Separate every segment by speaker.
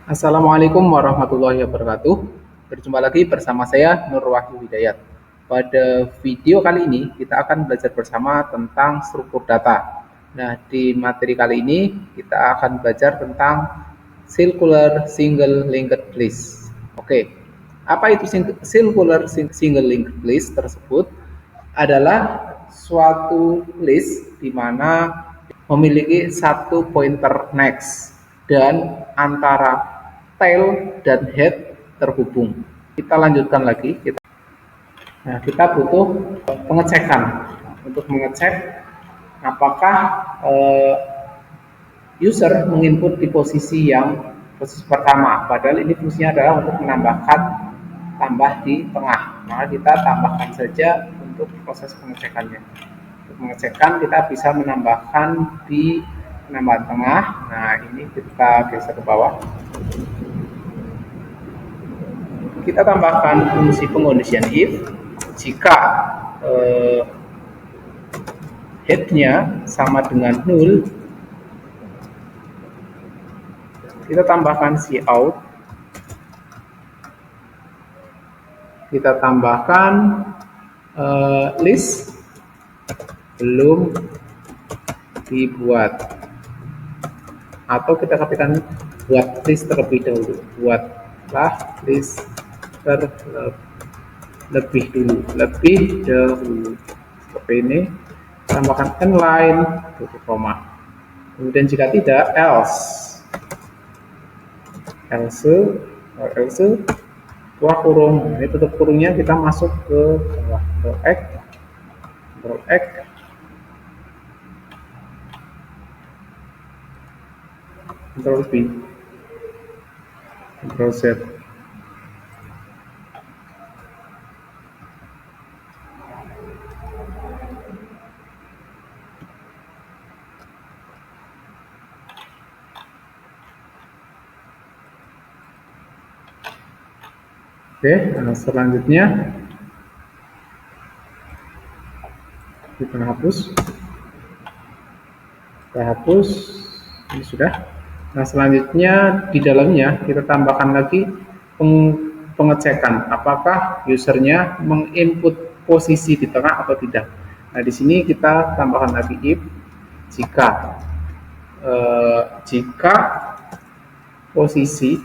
Speaker 1: Assalamualaikum warahmatullahi wabarakatuh. Berjumpa lagi bersama saya Nur Wahyu Hidayat. Pada video kali ini kita akan belajar bersama tentang struktur data. Nah, di materi kali ini kita akan belajar tentang circular single linked list. Oke, apa itu circular single linked list tersebut? Adalah suatu list di mana memiliki satu pointer next dan antara tail dan head terhubung. Kita lanjutkan lagi. Kita butuh pengecekan untuk mengecek apakah user menginput di posisi pertama. Padahal ini fungsinya adalah untuk menambahkan tambah di tengah. Maka kita tambahkan saja untuk proses pengecekannya. Untuk mengecekkan kita bisa menambahkan di penambahan tengah. Nah, ini kita geser ke bawah. Kita tambahkan fungsi pengondisian if jika head-nya sama dengan null. Kita tambahkan cout. Kita tambahkan list belum dibuat, atau kita katakan buat list terlebih dahulu. Buatlah list lebih dahulu seperti ini. Tambahkan inline tutup koma. Kemudian jika tidak, else buah kurung. Ini tutup kurungnya kita masuk ke bawah. Control X, Control V, Control Z. Oke, selanjutnya kita hapus. Ini sudah. Nah, selanjutnya di dalamnya kita tambahkan lagi pengecekan apakah usernya menginput posisi di tengah atau tidak. Nah, di sini kita tambahkan lagi if jika posisi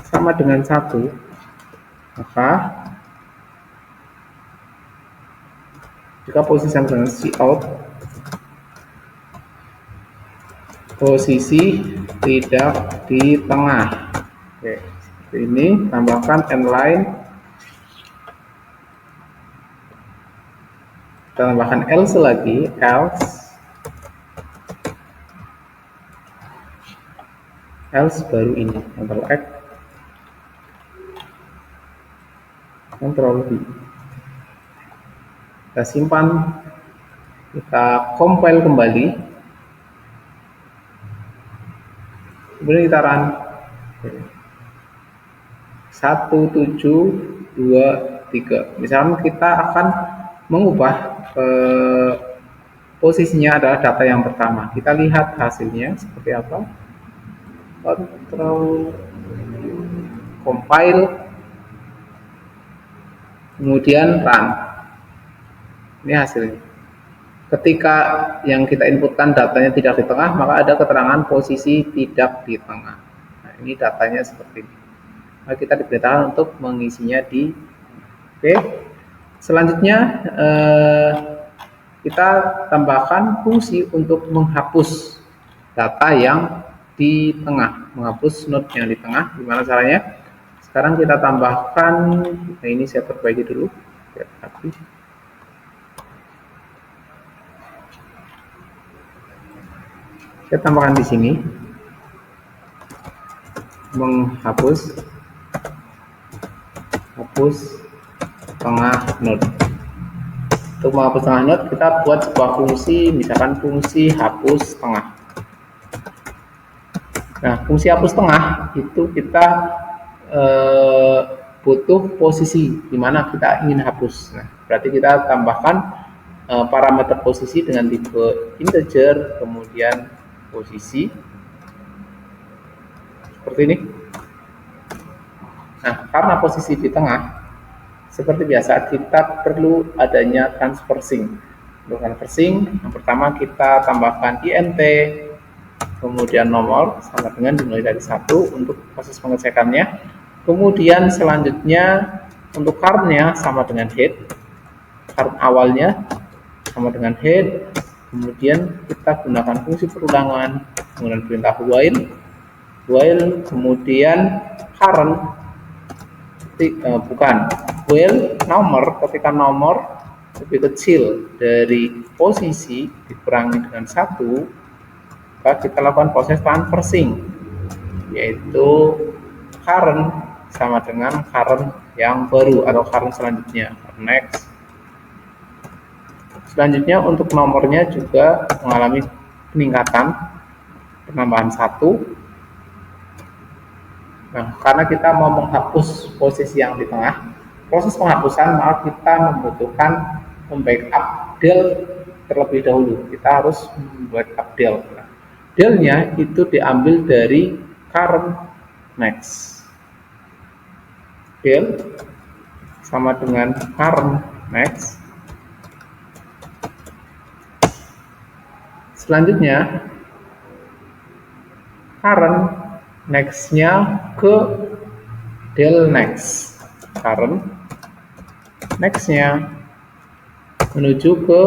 Speaker 1: sama dengan 1, maka jika posisi sama dengan cout, posisi tidak di tengah. Oke, seperti ini. Tambahkan inline, kita tambahkan else lagi, else baru ini, Control X, Control V. Kita simpan, kita compile kembali, kemudian kita run. 1, 7, 2, 3. Misalnya kita akan mengubah posisinya adalah data yang pertama. Kita lihat hasilnya seperti apa. Control compile, kemudian run. Ini hasilnya. Ketika yang kita inputkan datanya tidak di tengah, maka ada keterangan posisi tidak di tengah. Nah, ini datanya seperti ini. Nah, kita diberitakan untuk mengisinya di. Oke. Selanjutnya kita tambahkan fungsi untuk menghapus data yang di tengah, menghapus node yang di tengah. Gimana caranya? Sekarang kita tambahkan. Nah, ini saya perbaiki dulu. Saya tambahkan di sini menghapus tengah node. Untuk menghapus tengah node kita buat sebuah fungsi, misalkan fungsi hapus tengah. Nah, fungsi hapus tengah itu kita butuh posisi di mana kita ingin hapus. Nah, berarti kita tambahkan parameter posisi dengan tipe integer, kemudian posisi seperti ini. Nah, karena posisi di tengah, seperti biasa kita perlu adanya transversing. Untuk transversing, yang pertama kita tambahkan int, kemudian nomor sama dengan dimulai dari 1 untuk proses pengecekannya. Kemudian selanjutnya untuk current-nya sama dengan head, current awalnya sama dengan head. Kemudian kita gunakan fungsi perulangan, kemudian perintah while, kemudian current while nomor, ketika nomor lebih kecil dari posisi dikurangi dengan 1, maka kita lakukan proses transversing, yaitu current sama dengan current yang baru atau current selanjutnya, next. Selanjutnya untuk nomornya juga mengalami peningkatan, penambahan 1. Nah, karena kita mau menghapus posisi yang di tengah, proses penghapusan maka kita membutuhkan membackup del terlebih dahulu. Kita harus membackup del. Nah, delnya itu diambil dari current next. Del sama dengan current next. Selanjutnya current next-nya ke del next, current next-nya menuju ke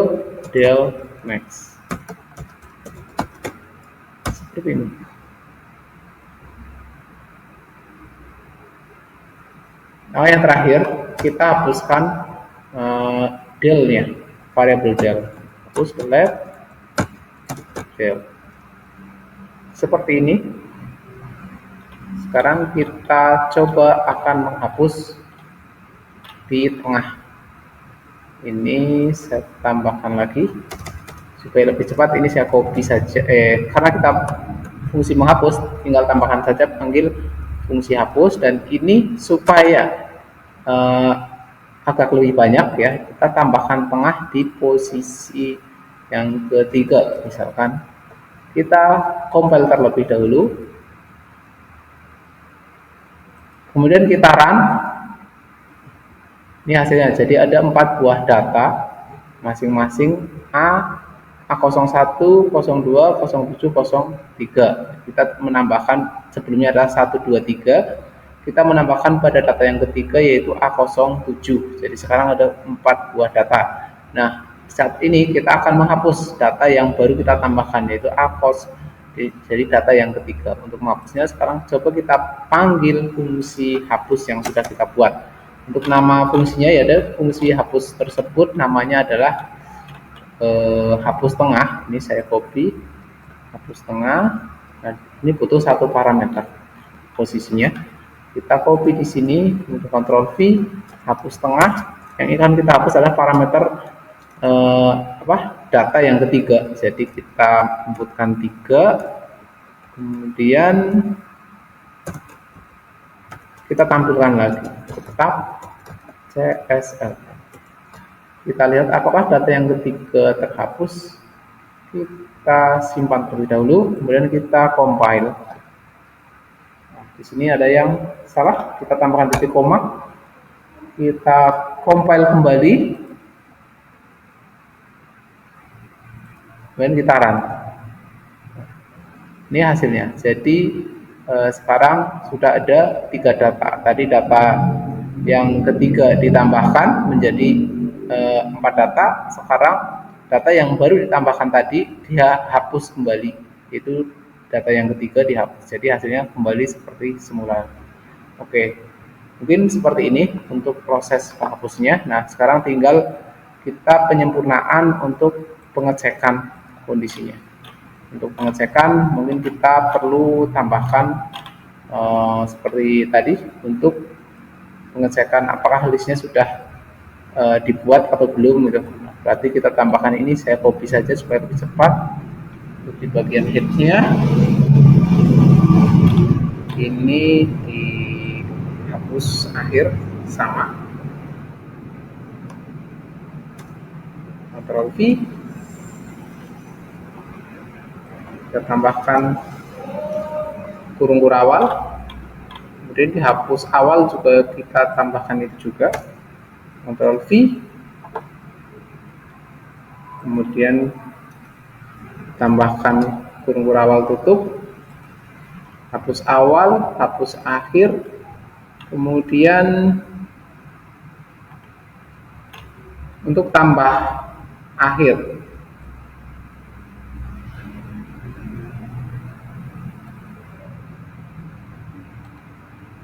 Speaker 1: del next, seperti ini. Nah, yang terakhir kita hapuskan del-nya, variabel del, hapus delete del, seperti ini. Sekarang kita coba akan menghapus di tengah. Ini saya tambahkan lagi supaya lebih cepat. Ini saya copy saja. Karena kita fungsi menghapus, tinggal tambahkan saja panggil fungsi hapus. Dan ini supaya agak lebih banyak ya, kita tambahkan tengah di posisi yang ketiga. Misalkan kita compile terlebih dahulu. Kemudian kita run. Ini hasilnya. Jadi ada 4 buah data, masing-masing A01, 02, 07, 03. Kita menambahkan, sebelumnya adalah 1, 2, 3. Kita menambahkan pada data yang ketiga yaitu A07. Jadi sekarang ada 4 buah data. Nah, saat ini kita akan menghapus data yang baru kita tambahkan yaitu A0. Jadi data yang ketiga. Untuk menghapusnya sekarang coba kita panggil fungsi hapus yang sudah kita buat. Untuk nama fungsinya ya ada fungsi hapus tersebut namanya adalah hapus tengah. Ini saya copy hapus tengah. Nah, ini butuh 1 parameter posisinya. Kita copy di sini, Ctrl V, hapus tengah. Yang akan kita hapus adalah parameter data yang ketiga. Jadi kita inputkan 3, kemudian kita tampilkan lagi tetap CSL. Kita lihat apakah data yang ketiga terhapus. Kita simpan terlebih dahulu, kemudian kita compile. Nah, di sini ada yang salah, kita tambahkan titik koma. Kita compile kembali, kemudian kita run. Ini hasilnya. Jadi sekarang sudah ada 3 data. Tadi data yang ketiga ditambahkan menjadi 4 data. Sekarang data yang baru ditambahkan tadi dia hapus kembali. Itu data yang ketiga dihapus. Jadi hasilnya kembali seperti semula. Oke, mungkin seperti ini untuk proses penghapusnya. Nah, sekarang tinggal kita penyempurnaan untuk pengecekan kondisinya. Untuk pengecekan mungkin kita perlu tambahkan seperti tadi untuk pengecekan apakah listnya sudah dibuat atau belum gitu. Berarti kita tambahkan ini, saya copy saja supaya lebih cepat. Untuk di bagian headnya ini dihapus akhir sama, Ctrl V. Kita tambahkan kurung kurawal, Kemudian dihapus awal juga kita tambahkan itu juga, Ctrl V, kemudian tambahkan kurung awal tutup, hapus awal, hapus akhir, kemudian untuk tambah akhir,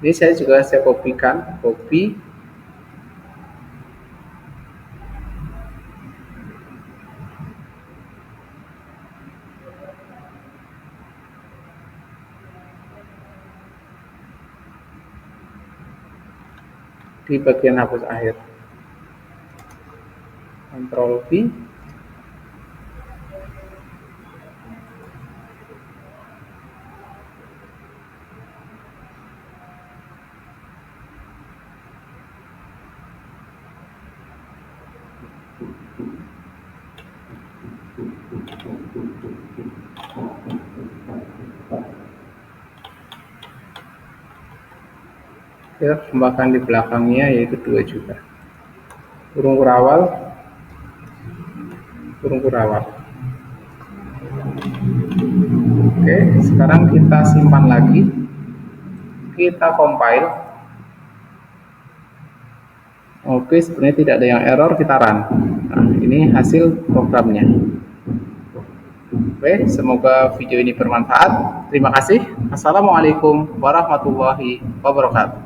Speaker 1: ini saya kopikan, copy, di bagian hapus akhir, Ctrl V, kita tambahkan di belakangnya yaitu 2 juga, kurung awal. Oke, sekarang kita simpan lagi, kita compile. Oke, sebenarnya tidak ada yang error, kita run. Nah, ini hasil programnya. Oke, semoga video ini bermanfaat. Terima kasih. Assalamualaikum warahmatullahi wabarakatuh.